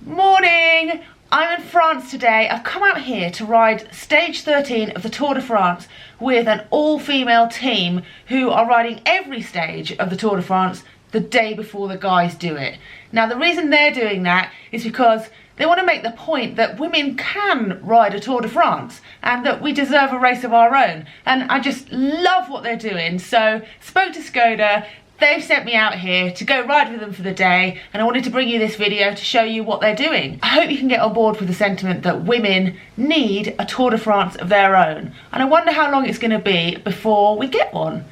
Morning! I'm in France today. I've come out here to ride stage 13 of the Tour de France with an all-female team who are riding every stage of the Tour de France the day before the guys do it. Now the reason they're doing that is because they want to make the point that women can ride a Tour de France and that we deserve a race of our own. And I just love what they're doing. So spoke to ŠKODA. They've sent me out here to go ride with them for the day, and I wanted to bring you this video to show you what they're doing. I hope you can get on board with the sentiment that women need a Tour de France of their own, and I wonder how long it's going to be before we get one.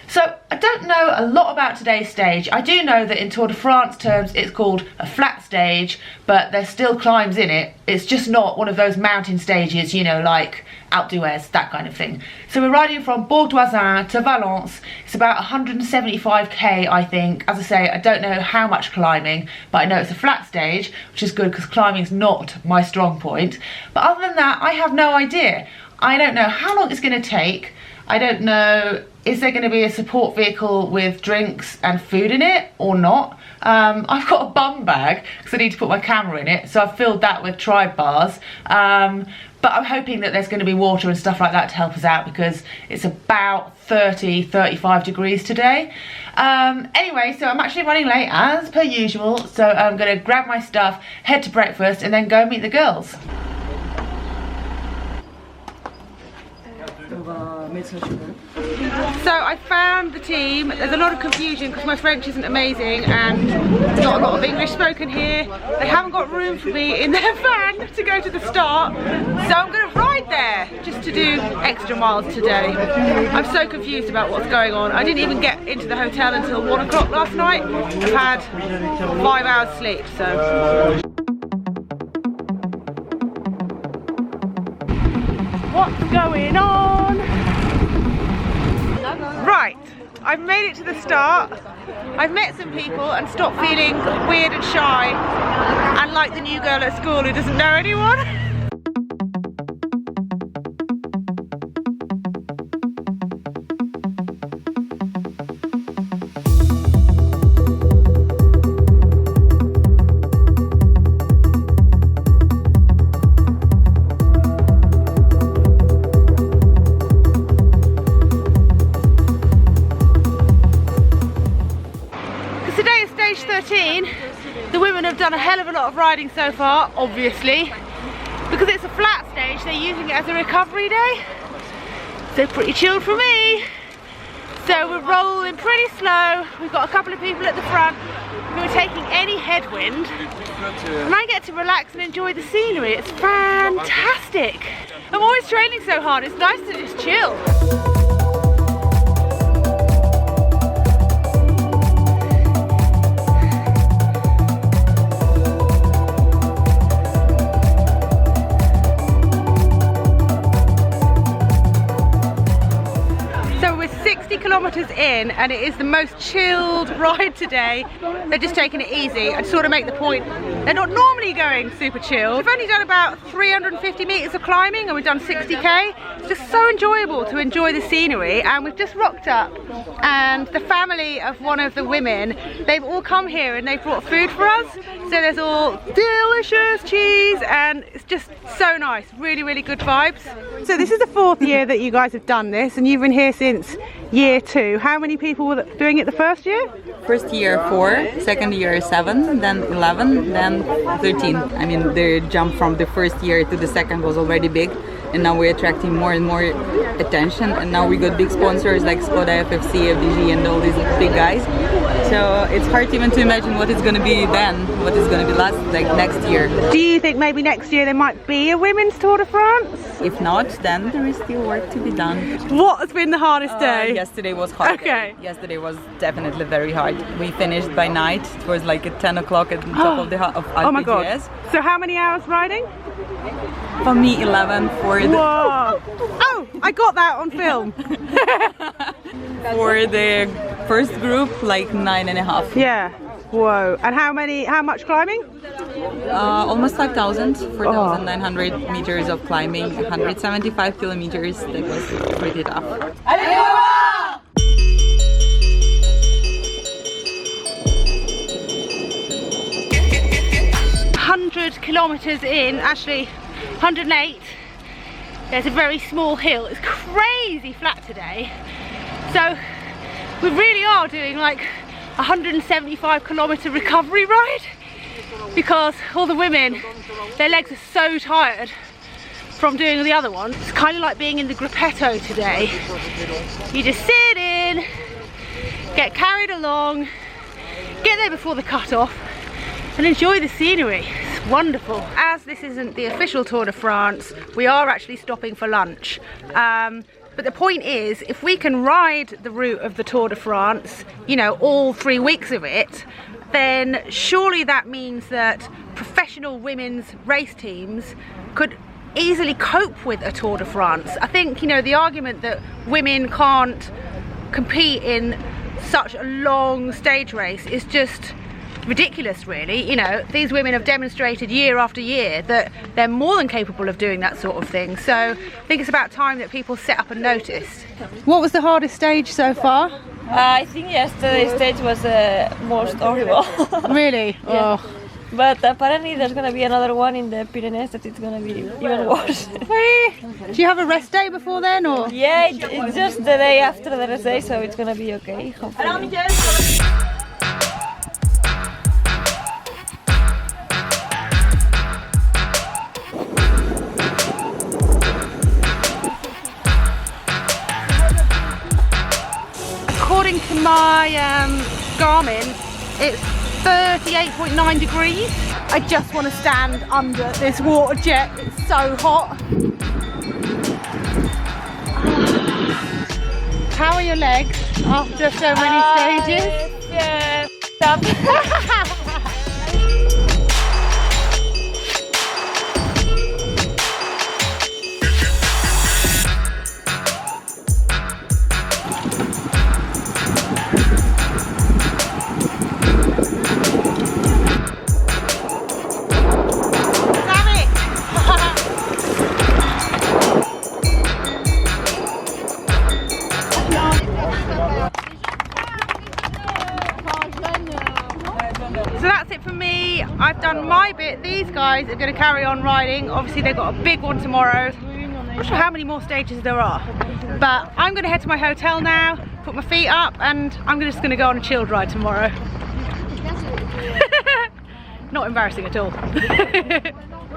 So I don't know a lot about today's stage. I do know that in Tour de France terms it's called a flat stage, but there's still climbs in it. It's just not one of those mountain stages, you know, like Alpe d'Huez, that kind of thing. So we're riding from Bourg-d'Oisans to Valence. It's about 175k, I think. As I say, I don't know how much climbing, but I know it's a flat stage, which is good because climbing's not my strong point. But other than that, I have no idea. I don't know how long it's going to take. I don't know, is there going to be a support vehicle with drinks and food in it or not? I've got a bum bag because I need to put my camera in it, so I've filled that with Tribe bars. But I'm hoping that there's going to be water and stuff like that to help us out because it's about 30-35 degrees today. Anyway, so I'm actually running late as per usual, so I'm going to grab my stuff, head to breakfast and then go meet the girls. So I found the team. There's a lot of confusion because my French isn't amazing and there's not a lot of English spoken here. They haven't got room for me in their van to go to the start, so I'm going to ride there just to do extra miles today. I'm so confused about what's going on. I didn't even get into the hotel until 1 o'clock last night. I've had 5 hours sleep, so... What's going on? Right, I've made it to the start. I've met some people and stopped feeling weird and shy and like the new girl at school who doesn't know anyone. The women have done a hell of a lot of riding so far, obviously. Because it's a flat stage, they're using it as a recovery day. So pretty chilled for me. So we're rolling pretty slow. We've got a couple of people at the front who are taking any headwind. And I get to relax and enjoy the scenery. It's fantastic. I'm always training so hard, it's nice to just chill. Kilometers in and it is the most chilled ride today. They're just taking it easy. I just want to make the point they're not normally going super chilled. We've only done about 350 meters of climbing and we've done 60k. It's just so enjoyable to enjoy the scenery, and we've just rocked up and the family of one of the women, they've all come here and they've brought food for us. So there's all delicious cheese and it's just so nice. Really, really good vibes. So this is the 4th year that you guys have done this and you've been here since year 2. How many people were doing it the first year? First year 4, second year 7, then 11, then 13. I mean, the jump from the first year to the second was already big, and now we're attracting more and more attention, and now we got big sponsors like ŠKODA, FFC, FDG and all these big guys. So it's hard even to imagine what it's going to be then, what is going to be next year. Do you think maybe next year there might be a women's Tour de France? If not, then there is still work to be done. What has been the hardest day? Yesterday was hard. Okay. Yesterday was definitely very hard. We finished by night. It was like at 10 o'clock at the top of the Alpe Oh my god. d'Huez. So how many hours riding? For me, 11 for the... Whoa! Oh, I got that on film. For the first group, like 9.5. Yeah. Whoa. And how much climbing? Almost 5,000, 4,900 meters of climbing, 175 kilometers. That was pretty tough. 100 100 kilometers in, actually 108. There's a very small hill. It's crazy flat today. So we really are doing like 175 kilometer recovery ride, because all the women, their legs are so tired from doing the other one. It's kind of like being in the gruppetto today. You just sit in, get carried along, get there before the cut-off, and enjoy the scenery. It's wonderful. As this isn't the official Tour de France, we are actually stopping for lunch. But the point is, if we can ride the route of the Tour de France, you know, all 3 weeks of it, then surely that means that professional women's race teams could easily cope with a Tour de France. I think, you know, the argument that women can't compete in such a long stage race is just ridiculous, really. You know, these women have demonstrated year after year that they're more than capable of doing that sort of thing. So I think it's about time that people set up and notice. What was the hardest stage so far? I think yesterday's stage was the most horrible. Really? Yeah. Oh. But apparently there's gonna be another one in the Pyrenees that it's gonna be even worse. Do you have a rest day before then, or? Yeah, it's just the day after the rest day, so it's gonna be okay, hopefully. According to my Garmin, it's 38.9 degrees. I just want to stand under this water jet. It's so hot. How are your legs after so many stages? Yeah. So that's it for me. I've done my bit. These guys are going to carry on riding. Obviously they've got a big one tomorrow. I'm not sure how many more stages there are, but I'm going to head to my hotel now, put my feet up, and I'm just going to go on a chilled ride tomorrow. Not embarrassing at all.